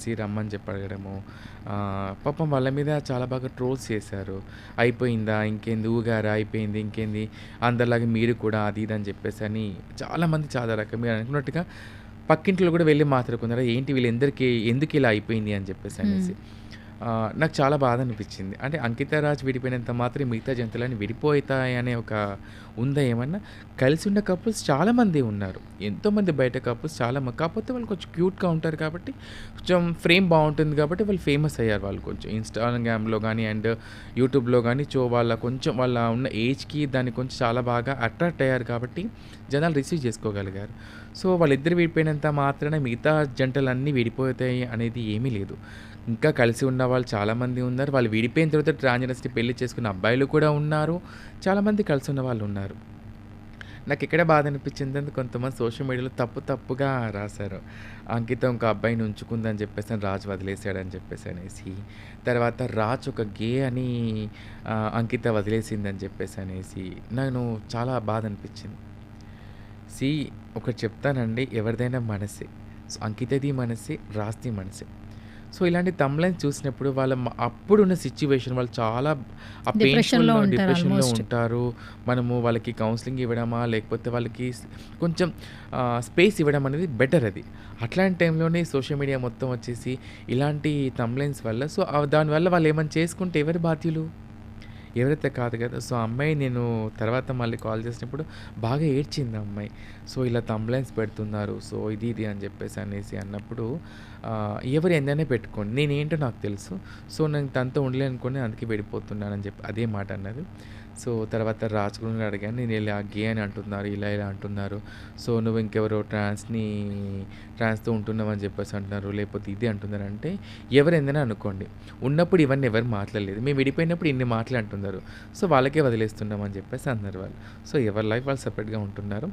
చేసి రమ్మని చెప్పి అడగడము. పాపం వాళ్ళ మీద చాలా బాగా ట్రోల్స్ చేశారు. అయిపోయిందా? ఇంకేంది? ఊగారా? అయిపోయింది. ఇంకేంది? అందరిలాగా మీరు కూడా అది ఇది అని చెప్పేసని చాలామంది చాలా రకం మీరు అనుకున్నట్టుగా పక్కింట్లో కూడా వెళ్లి మాట్లాడుకున్నారు. ఏంటి వీళ్ళందరికీ ఎందుకిలా అయిపోయింది అని హ్మ్. చెప్పేసనేసి. నాకు చాలా బాధ అనిపించింది. అంటే 'అంకిత రాజ్' విడిపోయినంత మాత్రం మిగతా జంతువులన్నీ విడిపోతాయనే ఒక ఉందా ఏమన్నా? కలిసి ఉన్న కపుల్స్ చాలామంది ఉన్నారు. ఎంతోమంది బయట కపుల్స్ కాకపోతే వాళ్ళు కొంచెం క్యూట్‌గా ఉంటారు కాబట్టి, కొంచెం ఫ్రేమ్ బావుంటుంది కాబట్టి వాళ్ళు ఫేమస్ అయ్యారు వాళ్ళు కొంచెం. ఇన్‌స్టాగ్రామ్‌లో గానీ అండ్ యూట్యూబ్‌లో గానీ వాళ్ళ ఉన్న ఏజ్‌కి దానికి కొంచెం చాలా బాగా అట్రాక్ట్ అయ్యారు కాబట్టి జనాలు రిసీవ్ చేసుకోగలిగారు. సో, వాళ్ళిద్దరు విడిపోయినంత మాత్రాన మిగతా జంటలన్నీ విడిపోతాయి అనేది ఏమీ లేదు. ఇంకా కలిసి ఉన్నవాళ్ళు చాలామంది ఉన్నారు. వాళ్ళు విడిపోయిన తర్వాత ట్రాన్స్‌జెండర్స్‌ని పెళ్లి చేసుకున్న అబ్బాయిలు కూడా ఉన్నారు. చాలామంది కలిసి ఉన్నవాళ్ళున్నారు. నాకిక్కడే బాధ అనిపించిందంటే కొంతమంది సోషల్ మీడియాలో తప్పుగా రాశారు. అంకిత ఇంకో అబ్బాయిని ఉంచుకుందని చెప్పేసని రాజ్ వదిలేసాడని చెప్పేసనేసి. తర్వాత రాజ్ ఒక గే అని అంకిత వదిలేసిందని చెప్పేసనేసి. నేను చాలా బాధ అనిపించింది. సీ ఒకటి చెప్తానండి ఎవరిదైనా మనసే. సో, అంకితది మనసే, రాజ్‌ది మనసే. సో, ఇలాంటి థంబ్‌లైన్స్ చూసినప్పుడు వాళ్ళ అప్పుడున్న సిట్యుయేషన్ వాళ్ళు చాలా ఆ డిప్రెషన్‌లో పెయిన్‌ఫుల్‌లో ఉంటారు డిప్రెషన్‌లో ఆల్మోస్ట్. ఉంటారు. మనము వాళ్ళకి కౌన్సెలింగ్ ఇవ్వడమా, లేకపోతే వాళ్ళకి కొంచెం స్పేస్ ఇవ్వడం అనేది బెటర్ అది. అట్లాంటి టైంలోనే సోషల్ మీడియా మొత్తం వచ్చేసి ఇలాంటి థంబ్‌లైన్స్ వల్ల సో, దానివల్ల వాళ్ళు ఏమైనా చేసుకుంటే ఎవరు బాధ్యులు? ఎవరైతే కాదు కదా! సో, ఆ అమ్మాయి నేను తర్వాత మళ్ళీ కాల్ చేసినప్పుడు బాగా ఏడ్చింది ఆ అమ్మాయి. సో, ఇలా థంబ్‌లైన్స్ పెడుతున్నారు. సో, ఇది అని చెప్పేసి అనేసి అన్నప్పుడు ఎవరు ఎన్నైనా పెట్టుకోండి. నేనేంటో నాకు తెలుసు. సో, నేను తనతో ఉండలేననుకోని అందుకే విడిపోతున్నానని చెప్పి అదే మాట అన్నది. సో, తర్వాత రాజ్ గురించి అడిగాను. నేను ఇలా గే అని అంటున్నారు. ఇలా అంటున్నారు. సో, నువ్వు ఇంకెవరో ట్రాన్స్‌తో ఉంటున్నావని చెప్పేసి అంటున్నారు. లేకపోతే ఇది అంటున్నారంటే ఎవరైందని అనుకోండి. ఉన్నప్పుడు ఇవన్నీ ఎవరు మాట్లాడలేదు. మేము విడిపోయినప్పుడు ఇన్ని మాటలు అంటున్నారు. సో, వాళ్ళకే వదిలేస్తున్నాం అని చెప్పేసి అన్నారు వాళ్ళు. సో, ఎవరి లైఫ్ వాళ్ళు సెపరేట్‌గా ఉంటున్నారు.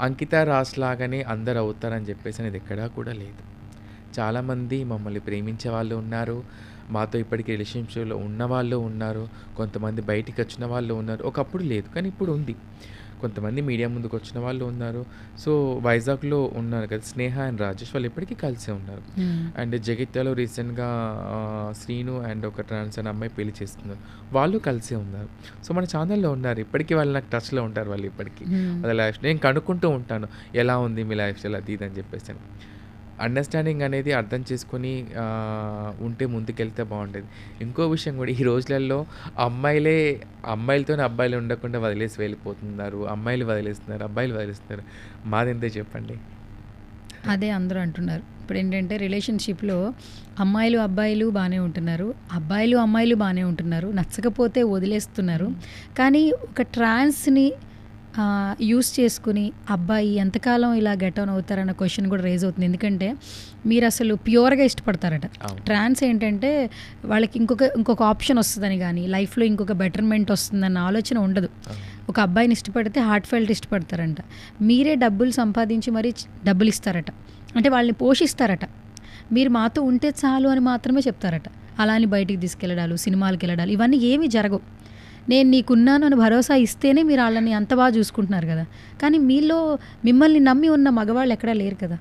అంకిత రాజ్ లాగానే అందరూ అవుతారని చెప్పేసి అనేది ఎక్కడా కూడా లేదు. చాలామంది మమ్మల్ని ప్రేమించే వాళ్ళు ఉన్నారు. మాతో ఇప్పటికి రిలేషన్‌షిప్‌లో ఉన్నవాళ్ళు ఉన్నారు. కొంతమంది బయటికొచ్చిన వాళ్ళు ఉన్నారు. ఒకప్పుడు లేదు. కానీ ఇప్పుడు ఉంది. కొంతమంది మీడియా ముందుకొచ్చిన వాళ్ళు ఉన్నారు. సో, వైజాగ్‌లో ఉన్నారు కదా! స్నేహ అండ్ రాజేష్ వాళ్ళు ఇప్పటికీ కలిసే ఉన్నారు. హ్మ్. అండ్ జగిత్యాలో రీసెంట్‌గా శ్రీను అండ్ ఒక ట్రాన్స్ అనే అమ్మాయి పెళ్లి చేసుకున్నారు. వాళ్ళు కలిసే ఉన్నారు. సో, మన ఛానెల్‌లో ఉన్నారు. ఇప్పటికి వాళ్ళు నాకు టచ్‌లో ఉంటారు వాళ్ళు ఇప్పటికి. హ్మ్. వాళ్ళ లైఫ్ నేను కనుక్కుంటూ ఉంటాను. ఎలా ఉంది మీ లైఫ్ స్టైల్ అది ఇది అని చెప్పేసని. అండర్‌స్టాండింగ్ అనేది అర్థం చేసుకొని ఉంటే ముందుకెళ్తే బావుండేది. ఇంకో విషయం గూడా ఈ రోజులల్లో అమ్మాయిలే అమ్మాయిలతోనే అబ్బాయిలు ఉండకుండా వదిలేసి వెళ్ళిపోతున్నారు. అమ్మాయిలు వదిలేస్తున్నారు, అబ్బాయిలు వదిలేస్తున్నారు. మాదెంత చెప్పండి? అదే అందరూ అంటున్నారు. ఇప్పుడేంటంటే రిలేషన్‌షిప్‌లో అమ్మాయిలు, అబ్బాయిలు బానే ఉంటున్నారు. అబ్బాయిలు, అమ్మాయిలు బానే ఉంటున్నారు. నచ్చకపోతే వదిలేస్తున్నారు. కానీ ఒక ట్రాన్స్‌ని యూజ్ చేసుకుని అబ్బాయి ఎంతకాలం ఇలా గెట్ ఆన్ అవుతారన్న క్వెషన్ కూడా రైజ్ అవుతుంది. ఎందుకంటే మీరసలు ప్యూర్‌గా ఇష్టపడతారట. అవును. ట్రాన్స్ ఏంటంటే వాళ్ళకి ఇంకొక ఆప్షన్ వస్తదని గానీ, లైఫ్‌లో ఇంకొక బెటర్‌మెంట్ వస్తుందన్న ఆలోచన ఉండదు. అవును. ఒక అబ్బాయిని ఇష్టపడితే హార్ట్ ఫెల్ట్ ఇష్టపడతారంట. మీరే డబ్బులు సంపాదించి మరీ డబ్బులిస్తారట. అంటే వాళ్ళని పోషిస్తారట. మీరు మాతో ఉంటే చాలు అని మాత్రమే చెప్తారట. అలా అని బయటికి తీసుకెళ్ళడాలు, సినిమాలకెళ్ళడాలు ఇవన్నీ ఏమీ జరగవు. నేను నీకున్నాను అని భరోసా ఇస్తేనే మీరు ఆళ్ళని అంత బాగా చూసుకుంటున్నారు గదా! కానీ మిమ్మల్ని నమ్మి ఉన్న మగవాళ్ళు ఎక్కడా లేరు కదా!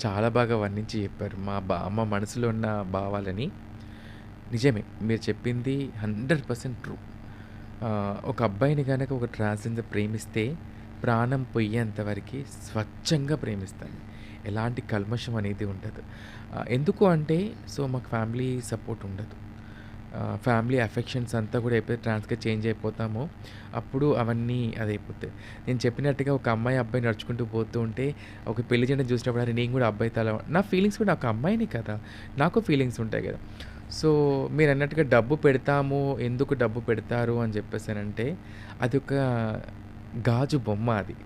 చాలా బాగా వర్ణించి చెప్పారు. మా మనసులో ఉన్న భావాలని. నిజమే. మీరు చెప్పింది 100% ట్రూ. ఒక అబ్బాయిని గనక ఒక ట్రాన్స్‌జెండర్ ప్రేమిస్తే ప్రాణం పొయ్యేంత వరకి స్వచ్ఛంగా ప్రేమిస్తాను. ఎలాంటి కల్మషం అనేది ఉండదు. ఎందుకు అంటే సో, మాకు ఫ్యామిలీ సపోర్ట్ ఉండదు. ఫ్యామిలీ అఫెక్షన్స్ అంతా కూడా ఎప్పుడైతే ట్రాన్స్‌గా చేంజ్ అయిపోతామో అప్పుడు అవన్నీ అదైపోతాయి. నేను చెప్పినట్టుగా ఒక అమ్మాయి, అబ్బాయి నడుచుకుంటూ పోతూ ఉంటే ఒక పెళ్లి జంటను చూసినప్పుడు అరే! నేను కూడా అబ్బాయితో అలా నా ఫీలింగ్స్ కూడా ఒక అమ్మాయినే కదా! నాకు ఫీలింగ్స్ ఉంటాయి కదా! సో, మీరన్నట్టుగా డబ్బు పెడతాము, ఎందుకు డబ్బు పెడతారు అని చెప్పేసనంటే అదొక గాజు బొమ్మ అది.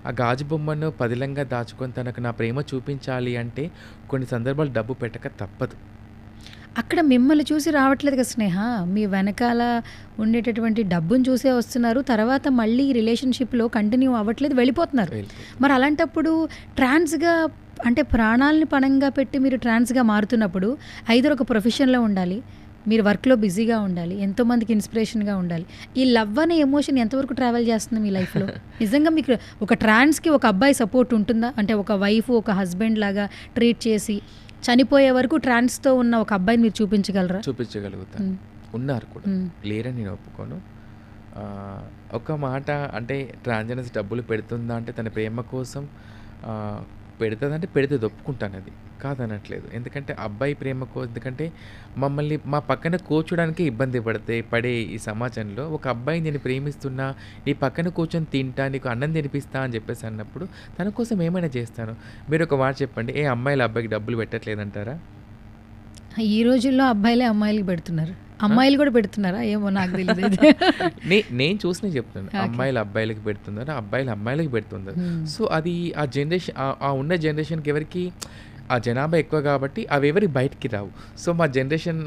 ఆ గాజు బొమ్మను పదిలంగా దాచుకొని తనకు నా ప్రేమ చూపించాలి అంటే కొన్ని సందర్భాలు డబ్బు పెట్టక తప్పదు. అక్కడ మిమ్మల్ని చూసి రావట్లేదు కదా స్నేహ. మీ వెనకాల ఉండేటటువంటి డబ్బుని చూసే వస్తున్నారు. తర్వాత మళ్ళీ రిలేషన్‌షిప్‌లో కంటిన్యూ అవ్వట్లేదు వెళ్ళిపోతున్నారు. వెళ్ళిపోతుంది. మరి అలాంటప్పుడు ట్రాన్స్‌గా అంటే ప్రాణాలని పణంగా పెట్టి మీరు ట్రాన్స్‌గా మారుతున్నప్పుడు ఐదర్ ఒక ప్రొఫెషన్‌లో ఉండాలి. మీరు వర్క్‌లో బిజీగా ఉండాలి. ఎంతోమందికి ఇన్‌స్పిరేషన్‌గా ఉండాలి. ఈ లవ్ అనే ఎమోషన్ ఎంతవరకు ట్రావెల్ చేస్తుంది మీ లైఫ్‌లో? నిజంగా మీకు ఒక ట్రాన్స్‌కి ఒక అబ్బాయి సపోర్ట్ ఉంటుందా? అంటే ఒక వైఫ్, ఒక హస్బెండ్ లాగా ట్రీట్ చేసి చనిపోయే వరకు ట్రాన్స్‌తో ఉన్న ఒక అబ్బాయిని మీరు చూపించగలరా? చూపించగలుగుతాను. హ్మ్. ఉన్నారు కూడా. హ్మ్. లేరని నేను ఒప్పుకోను. ఒక మాట అంటే ట్రాన్స్‌జెండర్స్ డబ్బులు పెడుతుందా అంటే తన ప్రేమ కోసం పెడతదంటే పెడుతది ఒప్పుకుంటానది. కాదనట్లేదు. ఎందుకంటే అబ్బాయి ఎందుకంటే మమ్మల్ని మా పక్కన కూర్చోడానికే ఇబ్బంది పడే ఈ సమాజంలో ఒక అబ్బాయి నేను ప్రేమిస్తున్నా, నీ పక్కన కూర్చొని తింటా, నీకు అన్నం తినిపిస్తా అని చెప్పేసి అన్నప్పుడు తన కోసం ఏమైనా చేస్తాను. మీరొక మాట చెప్పండి. అమ్మాయిలు అబ్బాయికి డబ్బులు పెట్టట్లేదంటారా? ఈ రోజుల్లో అబ్బాయిలే అమ్మాయిలకి పెడుతున్నారు. ఆ! అమ్మాయిలు కూడా పెడుతున్నారా? ఏమో నాకు తెలీదయితే. నేను చూసినయి చెప్తున్నాను. ఓకే. అమ్మాయిలు అబ్బాయిలకి పెడుతున్నారు. అబ్బాయిలు అమ్మాయిలకి పెడుతున్నారు. హ్మ్. సో, అది ఆ జనరేషన్ ఆ ఉన్న జనరేషన్‌కి ఎవరికీ ఆ జనాభా ఎక్కువ కాబట్టి అవెవరి బయటికి రావు. సో, మా జనరేషన్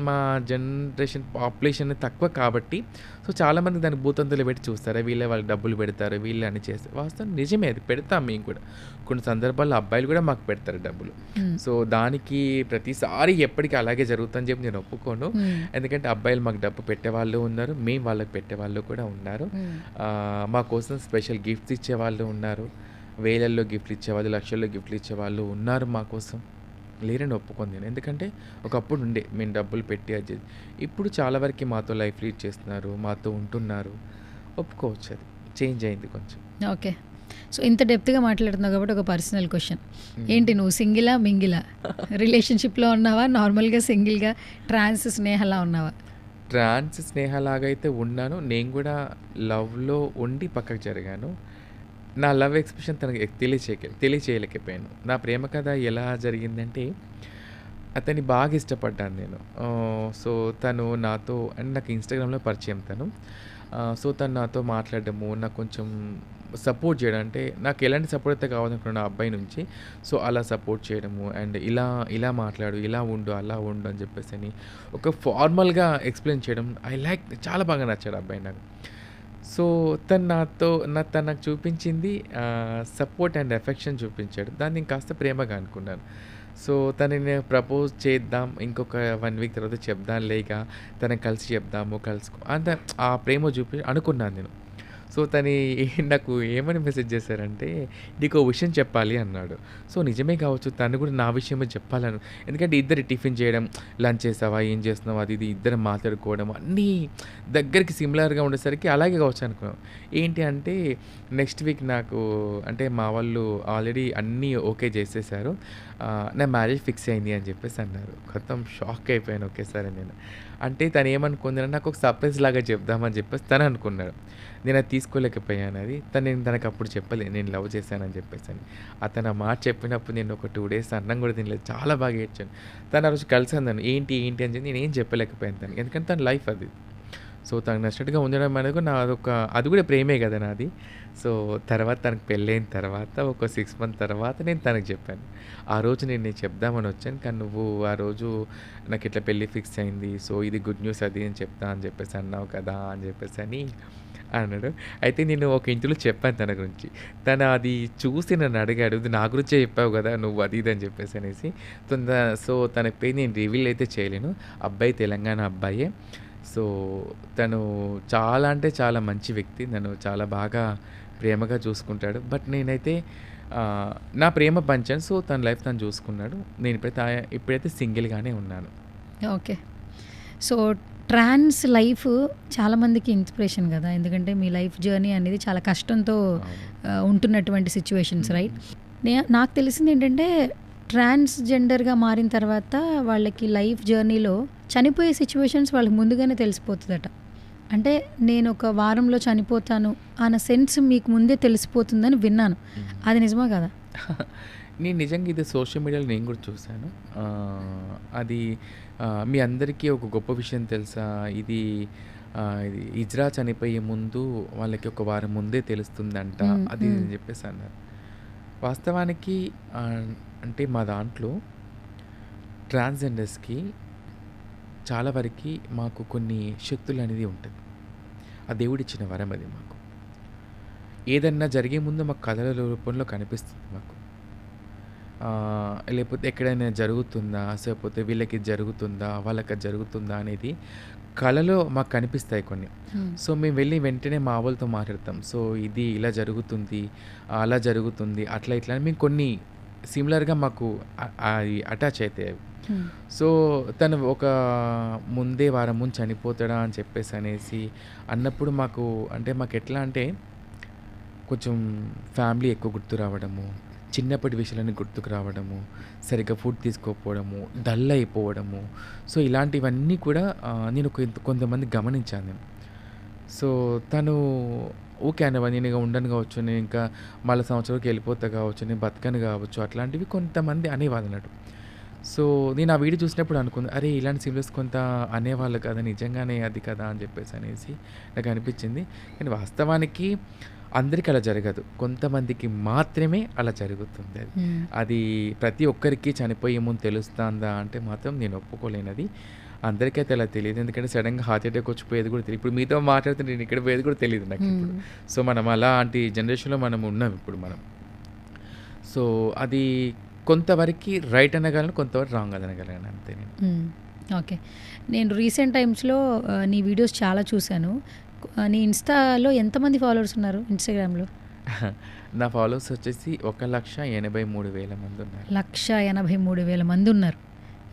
పాపులేషన్ తక్కువ కాబట్టి సో, చాలామంది దానికి భూతంతులు పెట్టి చూస్తారు. వీళ్ళే వాళ్ళకి డబ్బులు పెడతారు. వీళ్ళే అన్ని చేస్తారు. వాస్తవం నిజమే అది. పెడతాం మేము కూడా. కొన్ని సందర్భాల్లో అబ్బాయిలు కూడా మాకు పెడతారు డబ్బులు. హ్మ్. సో, దానికి ప్రతిసారి ఎప్పటికి అలాగే జరుగుతుందని చెప్పి నేను ఒప్పుకోను. హ్మ్. ఎందుకంటే అబ్బాయిలు మాకు డబ్బు పెట్టేవాళ్ళు ఉన్నారు. మేము వాళ్ళకి పెట్టేవాళ్ళు కూడా ఉన్నారు. హ్మ్. మా కోసం స్పెషల్ గిఫ్ట్స్ ఇచ్చేవాళ్ళు ఉన్నారు. వేలల్లో గిఫ్ట్‌లు ఇచ్చేవాళ్ళు, లక్షల్లో గిఫ్ట్‌లు ఇచ్చేవాళ్ళు ఉన్నారు మా కోసం. లేరని ఒప్పుకోను నేను. ఎందుకంటే ఒకప్పుడు ఉండే మేము డబ్బులు పెట్టి అది చేసి. ఇప్పుడు చాలా వరకి మాతో లైఫ్ లీడ్ చేస్తున్నారు. మాతో ఉంటున్నారు. ఒప్పుకోవచ్చు అది. చేంజ్ అయింది కొంచెం. ఓకే. సో, ఇంత డెప్త్‌గా మాట్లాడుతున్నావు కాబట్టి ఒక పర్సనల్ క్వెషన్. హ్మ్. ఏంటి నువ్వు సింగిలా? మింగిలా? రిలేషన్‌షిప్‌లో ఉన్నావా? నార్మల్‌గా సింగిల్‌గా ట్రాన్స్ స్నేహలా ఉన్నావా? ట్రాన్స్ స్నేహలాగా అయితే ఉన్నాను. నేను కూడా లవ్‌లో ఉండి పక్కకు జరిగాను. నా లవ్ ఎక్స్‌ప్రెషన్ తనకి తెలియచేయలేకపోయాను. నా ప్రేమ కథ ఎలా జరిగిందంటే, అతన్ని బాగా ఇష్టపడ్డాను నేను. సో, తను నాతో అండ్ నాకు ఇన్‌స్టాగ్రామ్‌లో పరిచయం తను. సో, తను నాతో మాట్లాడడము, నాకు కొంచెం సపోర్ట్ చేయడం అంటే, నాకు ఎలాంటి సపోర్ట్ అయితే కావాలనుకున్నానో ఆ అబ్బాయి నుంచి, సో, అలా సపోర్ట్ చేయడము అండ్ ఇలా మాట్లాడు, ఇలా ఉండు, అలా ఉండు అని చెప్పేసని ఒక ఫార్మల్‌గా ఎక్స్‌ప్లెయిన్ చేయడం చాలా బాగా నచ్చాడు ఆ అబ్బాయి నాకు. సో, తను నాకు చూపించింది సపోర్ట్ అండ్ ఎఫెక్షన్ చూపించాడు. దాన్ని ఇంకాస్త ప్రేమగా అనుకున్నాను. సో, తనని ప్రపోజ్ చేద్దాం. ఇంకొక 1 వీక్ తర్వాత చెప్దాంలే ఇక. తనని కలిసి చెప్దాము. ఆ ప్రేమ అనుకున్నాను నేను. సో, నాకు ఏమని మెసేజ్ చేశారంటే, "నీకో విషయం చెప్పాలి" అన్నాడు. సో, నిజమే కావచ్చు. తను కూడా నా విషయమే చెప్పాలను ఎందుకంటే ఇద్దరు టిఫిన్ చేయడం, లంచ్ చేసావా? ఏం చేస్తున్నావు? అది ఇది ఇద్దరం మాట్లాడుకోవడం అన్నీ దగ్గరికి సిమిలర్‌గా ఉండేసరికి అలాగే కావచ్చు అనుకున్నాం. ఏంటి అంటే నెక్స్ట్ వీక్ నాకు అంటే మా వాళ్ళు ఆల్రెడీ అన్నీ ఓకే చేసేసారు. నా మ్యారేజ్ ఫిక్స్ అయింది అని చెప్పేసి అన్నారు. ఖతం షాక్ అయిపోయాను ఒకేసారి నేను. అంటే తను ఏమనుకుందంటే నాకు ఒక సర్ప్రైజ్ లాగా చెప్దామని చెప్పేసి తను అనుకున్నాడు. నేను అది తీసుకోలేకపోయాను అది. నేను తనకు అప్పుడు చెప్పలే నేను లవ్ చేశానని చెప్పేసని. అతను ఆ మాట చెప్పినప్పుడు నేను ఒక 2 డేస్ అన్నం కూడా తినలేదు. చాలా బాగా ఏడ్చాను. తను ఆ రోజు కలిసి అన్నాను. ఏంటి అని చెప్పి నేనేం చెప్పలేకపోయాను తనకి. ఎందుకంటే తన లైఫ్ అది. సో, తనకు నచ్చినట్టుగా ఉండడం అనేది కూడా అది కూడా ప్రేమే కదా నాది. సో, తర్వాత తనకు పెళ్ళైన తర్వాత ఒక 6 మంత్ తర్వాత నేను తనకు చెప్పాను. ఆ రోజు నేను నీకు చెప్దామని వచ్చాను. కానీ నువ్వు ఆ రోజు నాకు ఇట్లా పెళ్లి ఫిక్స్ అయింది. సో, ఇది గుడ్ న్యూస్ అది అని చెప్తా అని చెప్పేసి అన్నావు కదా అని చెప్పేసని అన్నాడు. అయితే నేను ఒక ఇంటర్వ్యూలో చెప్పాను తన గురించి. తను అది చూసి నన్ను అడిగాడు. "ఇది నా గురించే చెప్పావు కదా! నువ్వు అది ఇది" అని చెప్పేసి అనేసి. సో, తన పేరు నేను రివీల్ అయితే చేయలేను. అబ్బాయి తెలంగాణ అబ్బాయే. సో, తను చాలా అంటే చాలా మంచి వ్యక్తి. నన్ను చాలా బాగా ప్రేమగా చూసుకుంటాడు. బట్ నేనైతే నా ప్రేమ పంచాను. సో, తన లైఫ్ తను చూసుకున్నాడు. నేను ఇప్పుడైతే సింగిల్‌గానే ఉన్నాను. ఓకే. సో, ట్రాన్స్ లైఫ్ చాలామందికి ఇన్స్పిరేషన్ కదా! ఎందుకంటే మీ లైఫ్ జర్నీ అనేది చాలా కష్టంతో అవును. ఉంటున్నటువంటి సిట్యుయేషన్స్ హ్మ్. రైట్? నాకు తెలిసింది ఏంటంటే ట్రాన్స్‌జెండర్‌గా మారిన తర్వాత వాళ్ళకి లైఫ్ జర్నీలో చనిపోయే సిట్యుయేషన్స్ వాళ్ళకి ముందుగానే తెలిసిపోతుందట. అంటే నేను ఒక వారంలో చనిపోతాను అన్న సెన్స్ మీకు ముందే తెలిసిపోతుందని విన్నాను. హ్మ్. అది నిజమా కాదా? నేను నిజంగా ఇది సోషల్ మీడియాలో నేను కూడా చూసాను. అది మీ అందరికీ ఒక గొప్ప విషయం తెలుసా? ఇది ఇది ఇజ్రా చనిపోయే ముందు వాళ్ళకి ఒక వారం ముందే తెలుస్తుందంట. అది ఇది అని చెప్పేసి అన్నారు. వాస్తవానికి అంటే మా దాంట్లో ట్రాన్స్‌జెండర్స్‌కి చాలా వరకి మాకు కొన్ని శక్తులనేది ఉంటది. ఆ దేవుడిచ్చిన వరం అది మాకు. ఏదన్నా జరిగే ముందు మాకు కథల రూపంలో కనిపిస్తుంది మాకు. లేకపోతే ఎక్కడైనా జరుగుతుందా? లేకపోతే వీళ్ళకి ఇది జరుగుతుందా? వాళ్ళకి అది జరుగుతుందా? అనేది కలలో మాకు కనిపిస్తాయి కొన్ని. సో, మేము వెళ్ళి వెంటనే మా వాళ్ళతో మాట్లాడతాం. సో, ఇది ఇలా జరుగుతుంది, అలా జరుగుతుంది, అట్లా ఇట్లా అని మేము కొన్ని సిమిలర్‌గా మాకు అది అటాచ్ అయితాయి. హ్మ్. సో, తను ఒక ముందే వారం ముందు చనిపోతాడా అని చెప్పేసనేసి అన్నప్పుడు మాకు అంటే మాకెట్లా అంటే కొంచెం ఫ్యామిలీ ఎక్కువ గుర్తు రావడము, చిన్నప్పటి విషయాలన్నీ గుర్తుకు రావడము, సరిగ్గా ఫుడ్ తీసుకోకపోవడము, డల్ అయిపోవడము. సో, ఇలాంటివన్నీ కూడా నేను కొంతమంది గమనించాను నేను. సో, తను ఓకే అనేవాడు. నేను ఇక ఉండను కావచ్చు, నేను ఇంకా మళ్ళా సంవత్సరానికి వెళ్ళిపోతా కావచ్చు, నేను బతకను కావచ్చు, అట్లాంటివి కొంతమంది అనేవాళ్ళన్నట్టు. సో, నేను ఆ వీడియో చూసినప్పుడు అనుకున్నా, అరే! ఇలాంటి సిమిలర్స్ కొంత అనేవాళ్ళు కదా! నిజంగానే అది కదా! అని చెప్పేసి అనేసి నాకు అనిపించింది. కానీ వాస్తవానికి అందరికి అలా జరగదు. కొంతమందికి మాత్రమే అలా జరుగుతుంది అది. హ్మ్. అది ప్రతి ఒక్కరికి చనిపోయే ముందు తెలుస్తుందా అంటే మాత్రం నేను ఒప్పుకోలేనది. అందరికైతే అలా తెలీదు. ఎందుకంటే సడెన్‌గా హార్ట్ అటాక్ వచ్చిపోయేది కూడా తెలీదు. ఇప్పుడు మీతో మాట్లాడుతుంటే నేను ఇక్కడ పోయేది కూడా తెలీదు నాకిప్పుడు. హ్మ్. సో, మనం అలాంటి జనరేషన్‌లో మనం ఉన్నాం ఇప్పుడు మనం. సో, అది కొంతవరకి రైట్ అనగలను, కొంతవరకు రాంగ్ అనగలను అంతే నేను. హ్మ్. ఓకే. నేను రీసెంట్ టైమ్స్‌లో నీ వీడియోస్ చాలా చూసాను. నీ ఇన్‌స్టాలో ఎంతమంది ఫాలోవర్స్ ఉన్నారు ఇన్‌స్టాగ్రామ్‌లో? నా ఫాలోవర్స్ వచ్చేసి 1,83,000 మంది ఉన్నారు. 1,83,000 మంది ఉన్నారు.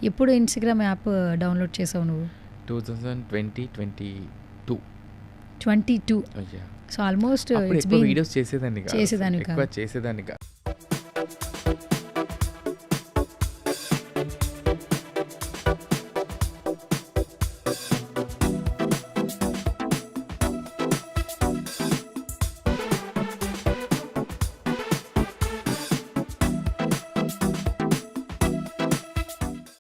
ఎప్పుడు ఇన్‌స్టాగ్రామ్ యాప్ డౌన్‌లోడ్ చేసావు నువ్వు? 2020, 22 22. యాహ్! సో, ఆల్మోస్ట్ అప్పుడు ఇట్స్ ఎక్కువ బీన్ వీడియోస్ చేసేదాన్ని కాదు. చేసేదానివి ఎక్కువ కాదు. చేసేదాన్ని కాదు.